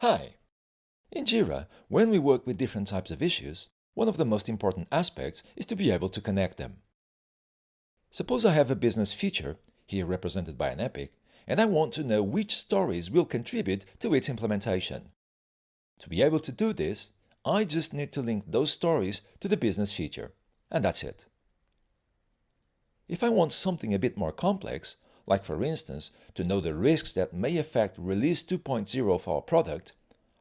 Hi! In Jira, when we work with different types of issues, one of the most important aspects is to be able to connect them. Suppose I have a business feature, here represented by an epic, and I want to know which stories will contribute to its implementation. To be able to do this, I just need to link those stories to the business feature, and that's it. If I want something a bit more complex, like for instance, to know the risks that may affect release 2.0 of our product,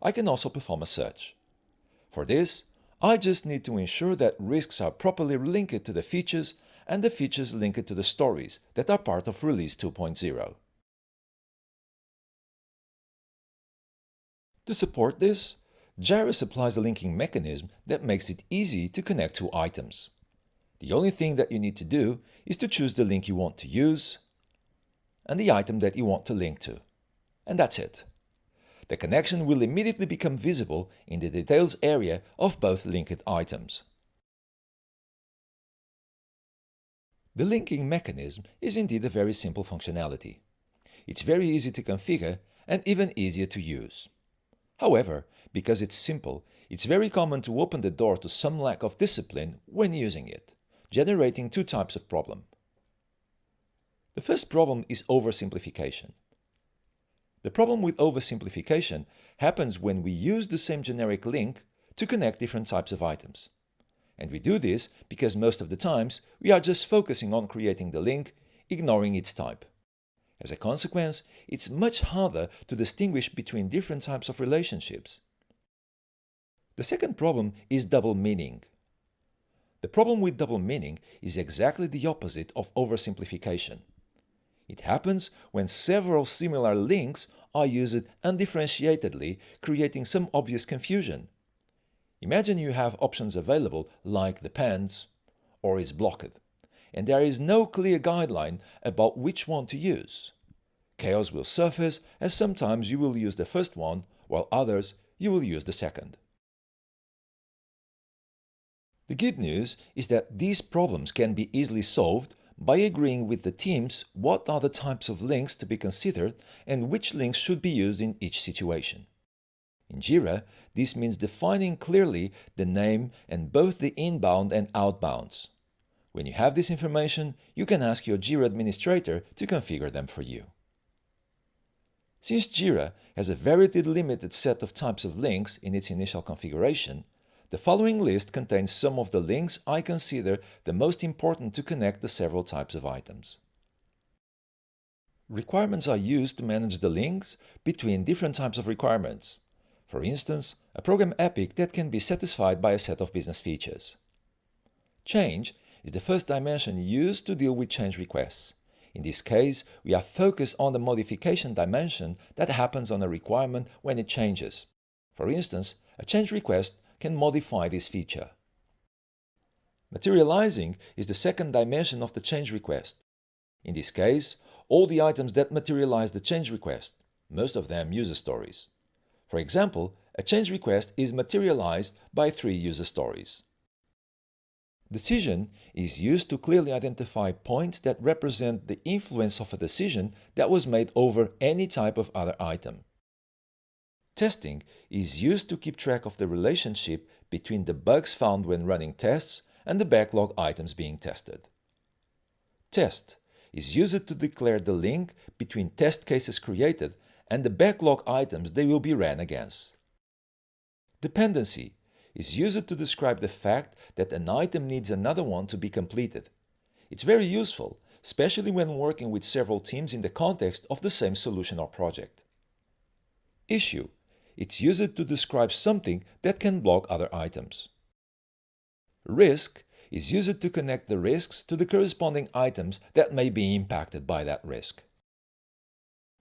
I can also perform a search. For this, I just need to ensure that risks are properly linked to the features and the features linked to the stories that are part of release 2.0. To support this, Jira supplies a linking mechanism that makes it easy to connect two items. The only thing that you need to do is to choose the link you want to use and the item that you want to link to. And that's it. The connection will immediately become visible in the details area of both linked items. The linking mechanism is indeed a very simple functionality. It's very easy to configure and even easier to use. However, because it's simple, it's very common to open the door to some lack of discipline when using it, generating two types of problem. The first problem is oversimplification. The problem with oversimplification happens when we use the same generic link to connect different types of items. And we do this because most of the times we are just focusing on creating the link, ignoring its type. As a consequence, it's much harder to distinguish between different types of relationships. The second problem is double meaning. The problem with double meaning is exactly the opposite of oversimplification. It happens when several similar links are used undifferentiatedly, creating some obvious confusion. Imagine you have options available like depends or is blocked, and there is no clear guideline about which one to use. Chaos will surface as sometimes you will use the first one, while others you will use the second. The good news is that these problems can be easily solved by agreeing with the teams what are the types of links to be considered and which links should be used in each situation. In Jira, this means defining clearly the name and both the inbound and outbounds. When you have this information, you can ask your Jira administrator to configure them for you. Since Jira has a very limited set of types of links in its initial configuration, the following list contains some of the links I consider the most important to connect the several types of items. Requirements are used to manage the links between different types of requirements. For instance, a program epic that can be satisfied by a set of business features. Change is the first dimension used to deal with change requests. In this case, we are focused on the modification dimension that happens on a requirement when it changes. For instance, a change request can modify this feature. Materializing is the second dimension of the change request. In this case, all the items that materialize the change request, most of them user stories. For example, a change request is materialized by 3 user stories. Decision is used to clearly identify points that represent the influence of a decision that was made over any type of other item. Testing is used to keep track of the relationship between the bugs found when running tests and the backlog items being tested. Test is used to declare the link between test cases created and the backlog items they will be ran against. Dependency is used to describe the fact that an item needs another one to be completed. It's very useful, especially when working with several teams in the context of the same solution or project. Issue. It's used to describe something that can block other items. Risk is used to connect the risks to the corresponding items that may be impacted by that risk.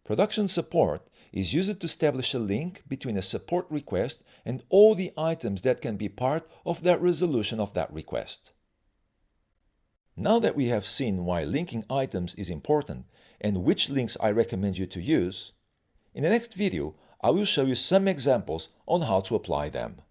Production support is used to establish a link between a support request and all the items that can be part of that resolution of that request. Now that we have seen why linking items is important and which links I recommend you to use, in the next video I will show you some examples on how to apply them.